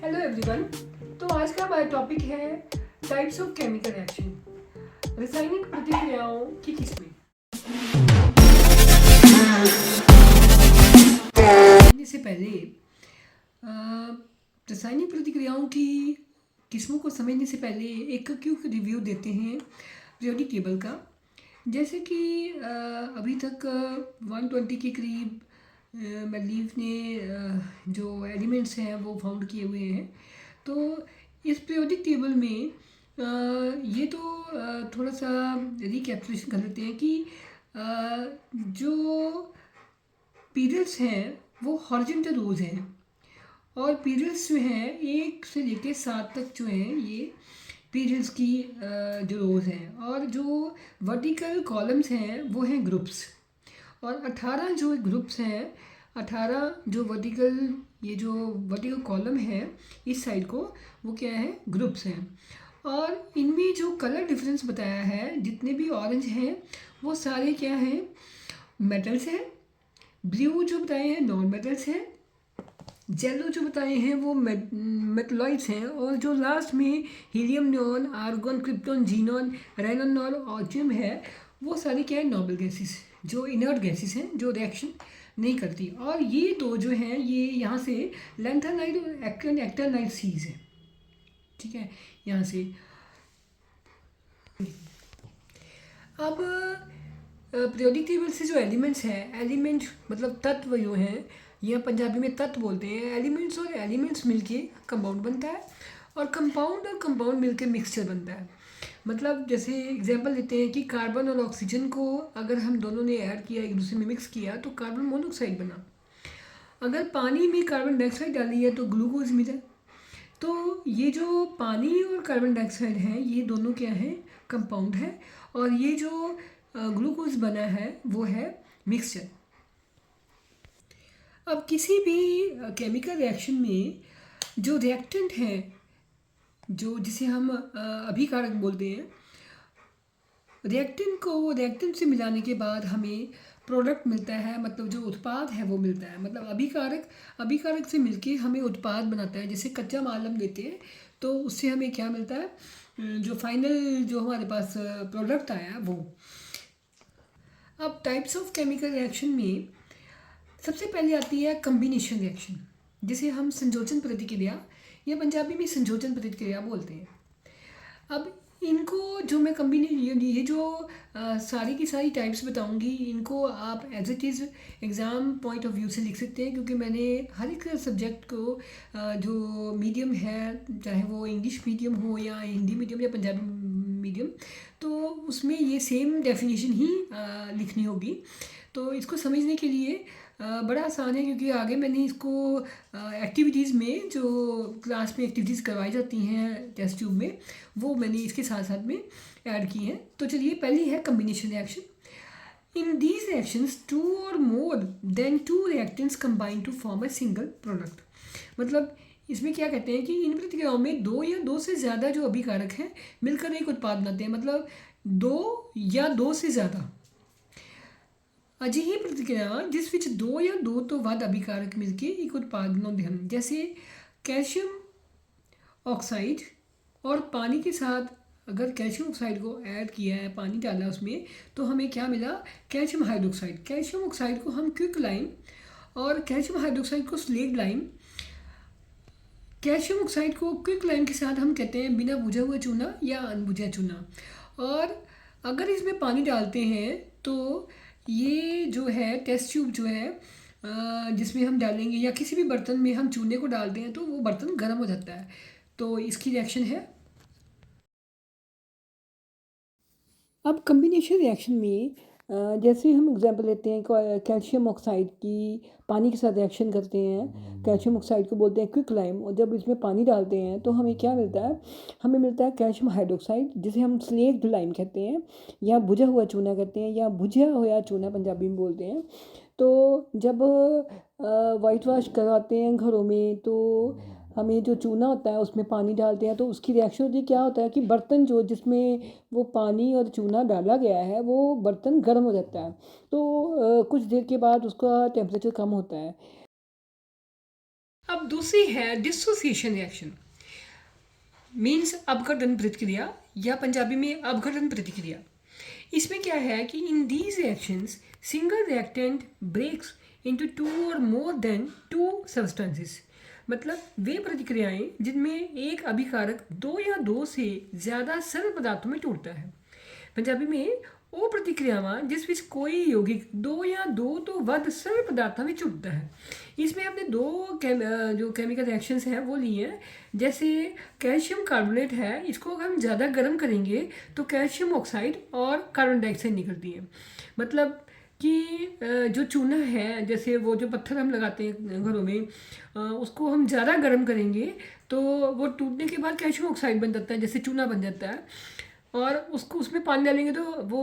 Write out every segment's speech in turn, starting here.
Hello everyone. तो आज का हमारा टॉपिक है टाइप्स ऑफ केमिकल रिएक्शन, रासायनिक प्रतिक्रियाओं की किस्में। समझने से पहले रासायनिक प्रतिक्रियाओं की किस्मों को समझने से पहले एक क्विक रिव्यू देते हैं पीरियोडिक टेबल का। जैसे कि अभी तक 120 के करीब मैलीफ ने जो एलिमेंट्स हैं वो फाउंड किए हुए हैं। तो इस पीरियोडिक टेबल में ये तो थोड़ा सा रिकैप्चुलेशन कर लेते हैं कि जो पीरियड्स हैं वो हॉरिजॉन्टल रोज हैं, और पीरियड्स जो हैं 1 से लेकर 7 तक जो हैं ये पीरियड्स की जो रोज हैं, और जो वर्टिकल कॉलम्स हैं वो हैं ग्रुप्स। और 18 जो ग्रुप्स हैं, 18 जो वर्टिकल, ये जो वर्टिकल कॉलम है इस साइड को, वो क्या है, ग्रुप्स हैं। और इनमें जो कलर डिफरेंस बताया है, जितने भी ऑरेंज हैं वो सारे क्या हैं, मेटल्स हैं। ब्लू जो बताए हैं नॉन मेटल्स हैं। येलो जो बताए हैं वो मेटलॉइड्स हैं। और जो लास्ट में helium, neon, argon, krypton, xenon, radon और ऑर्जियम है, वो सारी क्या है, नोबल गैसेस, जो इनर्ट गैसेस हैं, जो रिएक्शन नहीं करती। और ये दो जो हैं, ये यहाँ से लैंथेनाइड और एक्टिनाइड सीज है, ठीक है, यहाँ से। अब पीरियोडिक टेबल से जो एलिमेंट्स हैं, एलिमेंट मतलब तत्व जो हैं, यह पंजाबी में तत्व बोलते हैं। एलिमेंट्स और एलिमेंट्स मिलके कंपाउंड बनता है, और कंपाउंड मिलके मिक्सचर बनता है। मतलब जैसे एग्जांपल लेते हैं कि कार्बन और ऑक्सीजन को अगर हम दोनों ने ऐड किया, एक दूसरे में मिक्स किया, तो कार्बन मोनोऑक्साइड बना। अगर पानी में कार्बन डाइऑक्साइड डाली है तो ग्लूकोज मिला। तो ये जो पानी और कार्बन डाइऑक्साइड है, ये दोनों क्या है, कंपाउंड है। और ये जो ग्लूकोज बना है वो है मिक्सचर। अब किसी भी केमिकल रिएक्शन में जो रिएक्टेंट है, जो जिसे हम अभिकारक बोलते हैं, रिएक्टेंट से मिलाने के बाद हमें प्रोडक्ट मिलता है, मतलब जो उत्पाद है वो मिलता है। मतलब अभिकारक से मिलके हमें उत्पाद बनाता है। जैसे कच्चा माल हम लेते हैं तो उससे हमें क्या मिलता है, जो फाइनल जो हमारे पास प्रोडक्ट आया वो। अब टाइप्स ऑफ केमिकल रिएक्शन में सबसे पहले आती है कम्बिनेशन रिएक्शन, जिसे हम संयोजन प्रतिक्रिया या पंजाबी में संयोजन प्रतिक्रिया बोलते हैं। अब इनको जो मैं ये जो सारी की सारी टाइप्स बताऊंगी, इनको आप as it is exam point of view से लिख सकते हैं, क्योंकि मैंने हर एक सब्जेक्ट को जो मीडियम है, चाहे वो इंग्लिश मीडियम हो या हिंदी मीडियम या पंजाबी मीडियम, तो उसमें ये सेम डेफिनेशन ही लिखनी होगी। तो इसको समझने के लिए बड़ा आसान है, क्योंकि आगे मैंने इसको एक्टिविटीज़ में, जो क्लास में एक्टिविटीज़ करवाई जाती हैं टेस्ट ट्यूब में, वो मैंने इसके साथ साथ में ऐड की हैं। तो चलिए, पहली है combination reaction. In these reactions 2 और more than 2 reactants combine to form a single product. मतलब इसमें क्या कहते हैं कि इन प्रतिक्रियाओं में 2 या 2 से ज़्यादा जो अभिकारक हैं मिलकर एक उत्पाद बनाते हैं। मतलब 2 या 2 से ज़्यादा ਅਜਿਹੀ ਪ੍ਰਤੀਕਿਰਿਆ ਜਿਸ ਵਿੱਚ 2 ਜਾਂ 2 ਤੋਂ ਵੱਧ ਅਭਿਕਾਰਕ ਮਿਲ ਕੇ ਇੱਕ ਉਤਪਾਦ बनाते हैं। जैसे कैल्शियम ऑक्साइड और पानी के साथ, अगर कैल्शियम ऑक्साइड को ऐड किया है, पानी डाला उसमें, तो हमें क्या मिला, कैल्शियम हाइड्रोक्साइड। कैल्शियम ऑक्साइड को हम क्विक लाइम और कैल्शियम हाइड्रोक्साइड को स्लेग लाइम। कैल्शियम ऑक्साइड को क्विक लाइम के साथ हम कहते हैं बिना बुझा हुआ चूना या अनबुझा चूना। और अगर इसमें पानी डालते हैं तो ये जो है टेस्ट ट्यूब जो है, जिसमें हम डालेंगे, या किसी भी बर्तन में हम चूने को डालते हैं तो वो बर्तन गर्म हो जाता है। तो इसकी रिएक्शन है। अब कम्बिनेशन रिएक्शन में जैसे हम एग्जांपल लेते हैं, कैल्शियम ऑक्साइड की पानी के साथ रिएक्शन करते हैं। कैल्शियम ऑक्साइड को बोलते हैं क्विक लाइम, और जब इसमें पानी डालते हैं तो हमें क्या मिलता है, हमें मिलता है कैल्शियम हाइड्रोक्साइड, जिसे हम स्लेक्ड लाइम कहते हैं, या बुझा हुआ चूना कहते हैं, या बुझा हुआ चूना पंजाबी में बोलते हैं। तो जब वाइट वॉश करवाते हैं घरों में, तो हमें जो चूना होता है उसमें पानी डालते हैं, तो उसकी रिएक्शन होती है, क्या होता है कि बर्तन जो जिसमें वो पानी और चूना डाला गया है वो बर्तन गर्म हो जाता है। तो कुछ देर के बाद उसका टेम्परेचर कम होता है। अब अब दूसरी है डिसोसिएशन रिएक्शन, मीन्स अपघटन प्रतिक्रिया या पंजाबी में अपघटन प्रतिक्रिया। इसमें क्या है कि in these reactions single reactant breaks into two और मोर देन टू सब्सटेंसेस, मतलब वे प्रतिक्रियाएं जिनमें एक अभिकारक दो या दो से ज़्यादा सरल पदार्थों में टूटता है। पंजाबी में ਉਹ प्रतिक्रियावां जिस ਵਿੱਚ कोई यौगिक दो या दो तो ਵੱਧ सरल पदार्थों में टूटता है। इसमें हमने दो जो केमिकल रिएक्शंस हैं वो लिए हैं। जैसे कैल्शियम कार्बोनेट है, इसको अगर हम ज़्यादा गर्म करेंगे तो कैल्शियम ऑक्साइड और कार्बन डाइऑक्साइड निकलती है। मतलब कि जो चूना है, जैसे वो जो पत्थर हम लगाते हैं घरों में, उसको हम ज़्यादा गर्म करेंगे तो वो टूटने के बाद कैल्शियम ऑक्साइड बन जाता है, जैसे चूना बन जाता है। और उसको उसमें पानी डालेंगे तो वो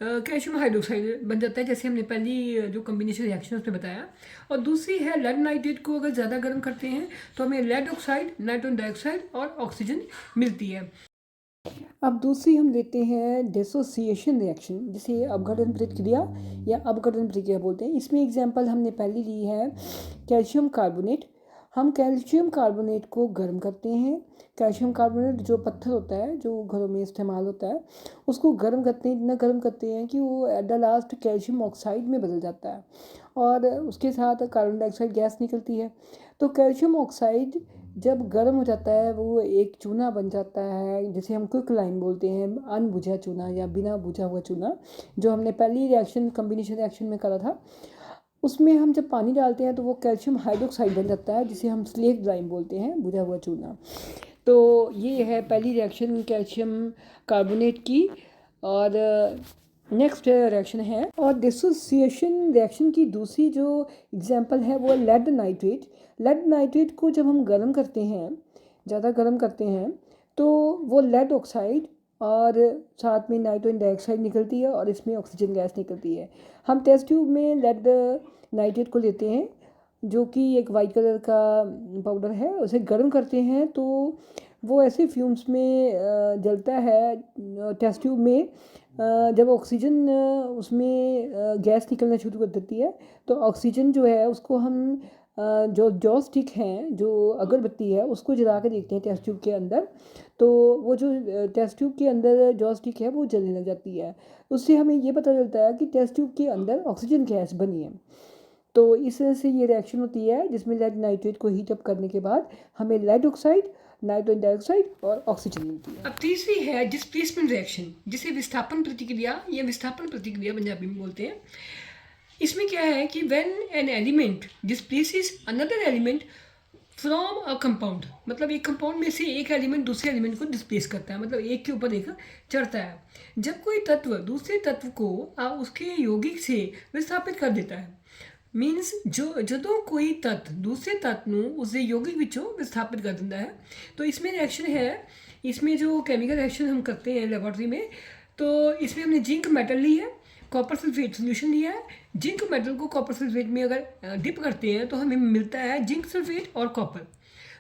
कैल्शियम हाइड्रोक्साइड बन जाता है, जैसे हमने पहली जो कम्बिनेशन रिएक्शन उसमें बताया। और दूसरी है लेड नाइट्रेट को अगर ज़्यादा गर्म करते हैं तो हमें लेड ऑक्साइड, नाइट्रोजन डाइऑक्साइड और ऑक्सीजन मिलती है। अब दूसरी हम लेते हैं डिसोसिएशन रिएक्शन, जिसे अपघटन प्रतिक्रिया या अपघटन प्रतिक्रिया बोलते हैं। इसमें एग्जांपल हमने पहली ली है कैल्शियम कार्बोनेट। हम कैल्शियम कार्बोनेट को गर्म करते हैं। कैल्शियम कार्बोनेट जो पत्थर होता है जो घरों में इस्तेमाल होता है, उसको गर्म करते हैं, इतना गर्म करते हैं कि वो at the last calcium oxide में बदल जाता है और उसके साथ कार्बन डाइऑक्साइड गैस निकलती है। तो कैल्शियम ऑक्साइड जब गर्म हो जाता है वो एक चूना बन जाता है, जिसे हम क्विक लाइन बोलते हैं, अनबुझा चूना या बिना बुझा हुआ चूना, जो हमने पहली रिएक्शन कम्बिनेशन रिएक्शन में करा था। उसमें हम जब पानी डालते हैं तो वो कैल्शियम हाइड्रोक्साइड बन जाता है, जिसे हम स्लेट लाइन बोलते हैं, बुझा हुआ चूना। तो ये है पहली रिएक्शन कैल्शियम कार्बोनेट की। और नेक्स्ट रिएक्शन है, और डिसोसिएशन रिएक्शन की दूसरी जो एग्जांपल है वो लेड नाइट्रेट। लेड नाइट्रेट को जब हम गर्म करते हैं, ज़्यादा गर्म करते हैं, तो वो लेड ऑक्साइड और साथ में नाइट्रोजन डाइऑक्साइड निकलती है और इसमें ऑक्सीजन गैस निकलती है। हम टेस्ट ट्यूब में लेड नाइट्रेट को लेते हैं, जो कि एक वाइट कलर का पाउडर है, उसे गर्म करते हैं तो वो ऐसे फ्यूम्स में जलता है टेस्ट ट्यूब में। जब ऑक्सीजन उसमें गैस निकलना शुरू कर देती है तो ऑक्सीजन जो है उसको हम जो जॉ स्टिक हैं, जो अगरबत्ती है, उसको जला के देखते हैं टेस्ट ट्यूब के अंदर, तो वो जो टेस्ट ट्यूब के अंदर जॉ स्टिक है वो जलने लग जाती है। उससे हमें ये पता चलता है कि टेस्ट ट्यूब के अंदर ऑक्सीजन गैस बनी है। तो इस तरह से ये रिएक्शन होती है जिसमें लेड नाइट्रेट को हीट अप करने के बाद हमें लेड ऑक्साइड, नाइट्रोजन डाइऑक्साइड और ऑक्सीजन मिलती है। अब तीसरी है डिस्प्लेसमेंट रिएक्शन, जिसे विस्थापन प्रतिक्रिया या विस्थापन प्रतिक्रिया पंजाबी में बोलते हैं। इसमें क्या है कि when an element displaces another element from a compound, मतलब एक कंपाउंड में से एक एलिमेंट दूसरे एलिमेंट को डिस्प्लेस करता है, मतलब एक के ऊपर एक चढ़ता है। जब कोई तत्व दूसरे तत्व को उसके यौगिक से विस्थापित कर देता है, मीनस जो कोई तत्व दूसरे तत्व ਨੂੰ ਉਸਦੇ ਯੌਗਿਕ ਵਿੱਚੋਂ विस्थापित कर देता है। तो इसमें रिएक्शन है, इसमें जो केमिकल रिएक्शन हम करते हैं लेबोरेटरी में, तो इसमें हमने जिंक मेटल ली है, कॉपर सल्फेट सोल्यूशन लिया है। जिंक मेटल को कॉपर सल्फेट में अगर डिप करते हैं तो हमें मिलता है जिंक सल्फेट और कॉपर।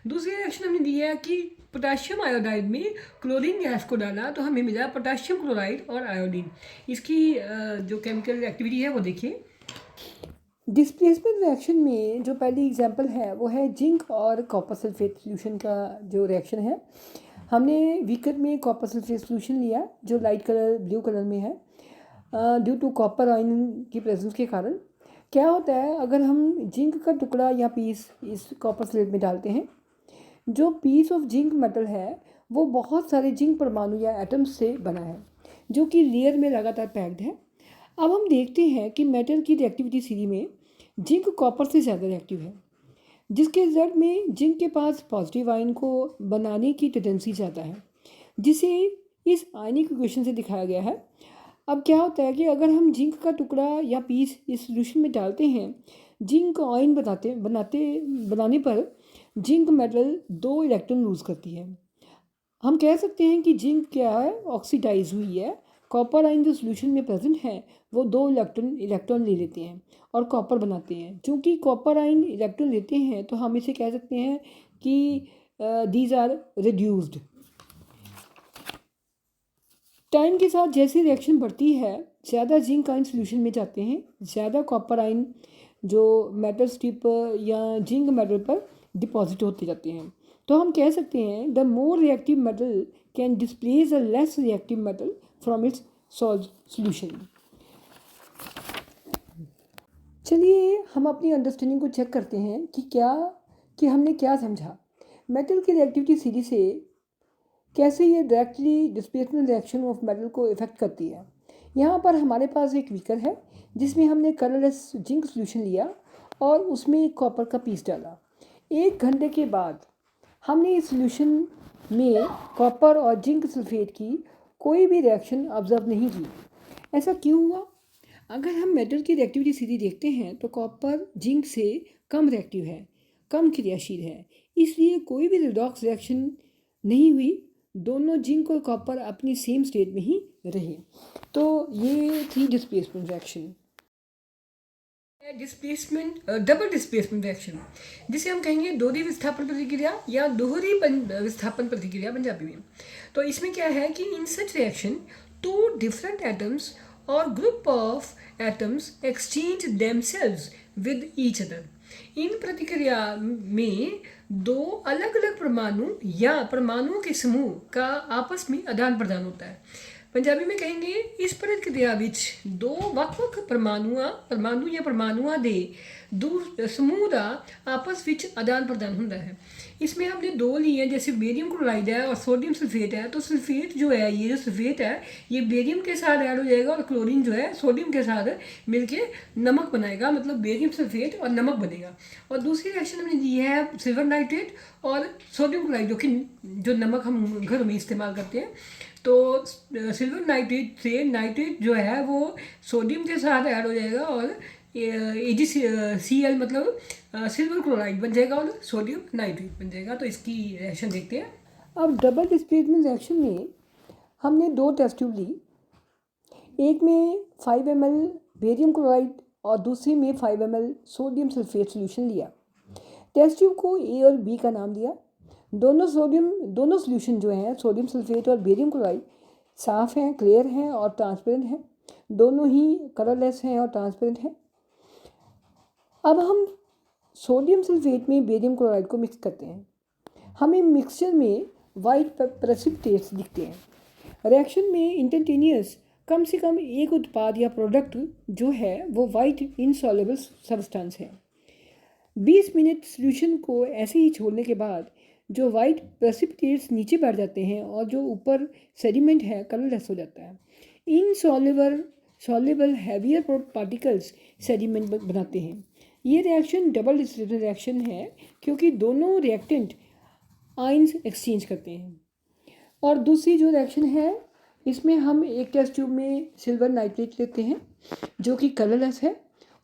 दूसरी रिएक्शन हमने दी है कि पोटाशियम आयोडाइड में क्लोरीन गैस को डाला तो हमें मिला पोटाशियम क्लोराइड और आयोडीन। इसकी जो केमिकल एक्टिविटी है वो देखिए। डिस्प्लेसमेंट रिएक्शन में जो पहली एग्जांपल है वो है जिंक और कॉपर सल्फेट सोल्यूशन का जो रिएक्शन है। हमने बीकर में कॉपर सल्फेट सोल्यूशन लिया जो लाइट कलर ब्लू कलर में है, ड्यू टू कॉपर आयन की प्रेजेंस के कारण। क्या होता है, अगर हम जिंक का टुकड़ा या पीस इस कॉपर सल्फेट में डालते हैं, जो पीस ऑफ जिंक मेटल है वो बहुत सारे जिंक परमाणु या एटम्स से बना है, जो कि लेयर में लगातार पैक्ड है। अब हम देखते हैं कि मेटल की रिएक्टिविटी सीरी में जिंक कॉपर से ज़्यादा रिएक्टिव है, जिसके रिजल्ट में जिंक के पास पॉजिटिव आयन को बनाने की टेंडेंसी ज़्यादा है, जिसे इस आयनिक इक्वेशन से दिखाया गया है। अब क्या होता है कि अगर हम जिंक का टुकड़ा या पीस इस सोल्यूशन में डालते हैं, जिंक आयन बनाने पर जिंक मेटल 2 इलेक्ट्रॉन लूज़ करती है। हम कह सकते हैं कि जिंक क्या है, ऑक्सीडाइज हुई है। कॉपर आयन जो सोल्यूशन में प्रेजेंट है वो 2 इलेक्ट्रॉन ले लेते हैं और कॉपर बनाते हैं। चूँकि कॉपर आयन इलेक्ट्रॉन लेते हैं तो हम इसे कह सकते हैं कि दीज आर रिड्यूस्ड। टाइम के साथ जैसे रिएक्शन बढ़ती है, ज़्यादा जिंक आयन सोल्यूशन में जाते हैं, ज़्यादा कॉपर आयन जो मेटल स्ट्रिप या जिंक मेटल पर डिपॉजिट होते जाते हैं। तो हम कह सकते हैं the more reactive metal can displace a less reactive metal from its solution. चलिए हम अपनी अंडरस्टैंडिंग को चेक करते हैं कि हमने क्या समझा। मेटल की रिएक्टिविटी सीरीज से कैसे ये directly displacement reaction of metal को इफेक्ट करती है। यहाँ पर हमारे पास एक बीकर है जिसमें हमने कलरलेस जिंक सोल्यूशन लिया और उसमें एक कॉपर का पीस डाला। 1 घंटे के बाद हमने इस सोल्यूशन में कॉपर और जिंक सल्फेट की कोई भी रिएक्शन ऑब्जर्व नहीं की। ऐसा क्यों हुआ? अगर हम मेटल की रिएक्टिविटी सीरीज देखते हैं तो कॉपर जिंक से कम रिएक्टिव है, कम क्रियाशील है, इसलिए कोई भी रिडॉक्स रिएक्शन नहीं हुई। दोनों जिंक और कॉपर अपनी सेम स्टेट में ही रहे। तो ये थी displacement reaction. Double displacement reaction जिसे हम कहेंगे दोहरी विस्थापन प्रतिक्रिया या दोहरी विस्थापन प्रतिक्रिया पंजाबी में। तो इसमें क्या है कि in such reaction two different atoms और group of atoms exchange themselves with each other. इन प्रतिक्रिया में दो अलग अलग परमाणु या परमाणुओं के समूह का आपस में आदान प्रदान होता है। पंजाबी में कहेंगे इस प्रक्रिया विच दो ਵੱਖ-ਵੱਖ परमाणु या परमाणुओं ਦੇ समूह का आपस विच आदान प्रदान होता है। इसमें हमने दो लिए हैं, जैसे बेरियम क्लोराइड है और सोडियम सल्फेट है। तो सल्फेट जो है, ये जो सल्फेट है, ये बेरियम के साथ ऐड हो जाएगा और क्लोरीन जो है सोडियम के साथ मिलके नमक बनाएगा, मतलब बेरियम सल्फेट और नमक बनेगा। और दूसरी रिएक्शन हमने दी है सिल्वर नाइट्रेट और सोडियम क्लोराइड, जो नमक हम घर में इस्तेमाल करते हैं। तो सिल्वर नाइट्रेट से नाइट्रेट जो है वो सोडियम के साथ ऐड हो जाएगा और AgCl मतलब सिल्वर क्लोराइड बन जाएगा और सोडियम नाइट्रेट बन जाएगा। तो इसकी रिएक्शन देखते हैं। अब डबल डिस्प्लेसमेंट रिएक्शन में हमने 2 टेस्ट ट्यूब ली। एक में 5 ml बेरियम क्लोराइड और दूसरे में 5 ml सोडियम सल्फेट सोल्यूशन लिया। टेस्ट ट्यूब को A और B का नाम दिया। दोनों सोल्यूशन जो हैं सोडियम सल्फेट और बेरियम क्लोराइड साफ़ हैं, क्लियर हैं और ट्रांसपेरेंट हैं। दोनों ही कलरलेस हैं और ट्रांसपेरेंट हैं। अब हम सोडियम सल्फेट में बेरियम क्लोराइड को मिक्स करते हैं। हमें मिक्सचर में वाइट प्रेसिपिटेट्स दिखते हैं। रिएक्शन में इंस्टेंटेनियस कम से कम एक उत्पाद या प्रोडक्ट जो है वो वाइट इनसॉल्युबल सब्सटेंस है। 20 मिनट सोल्यूशन को ऐसे ही छोड़ने के बाद जो वाइट प्रेसिपिटेट्स नीचे बैठ जाते हैं और जो ऊपर सेडिमेंट है कलरलेस हो जाता है। इनसॉल्युबल हैवियर पार्टिकल्स सेडिमेंट बनाते हैं। ये रिएक्शन डबल डिस्प्लेसमेंट रिएक्शन है क्योंकि दोनों रिएक्टेंट आयंस एक्सचेंज करते हैं। और दूसरी जो रिएक्शन है इसमें हम एक टेस्ट ट्यूब में सिल्वर नाइट्रेट लेते हैं जो कि कलरलेस है।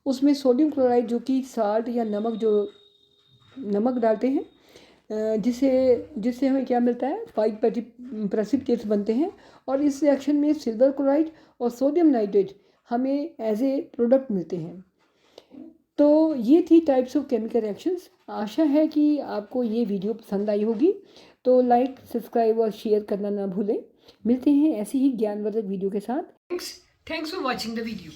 उसमें सोडियम क्लोराइड जो कि साल्ट या नमक डालते हैं, जिससे हमें क्या मिलता है, वाइट प्रेसिपिटेट्स बनते हैं। और इस रिएक्शन में सिल्वर क्लोराइड और सोडियम नाइट्रेट हमें एज ए प्रोडक्ट मिलते हैं। तो ये थी टाइप्स ऑफ केमिकल रिएक्शंस। आशा है कि आपको ये वीडियो पसंद आई होगी। तो लाइक, सब्सक्राइब और शेयर करना ना भूलें। मिलते हैं ऐसी ही ज्ञानवर्धक वीडियो के साथ। Thanks for watching the video.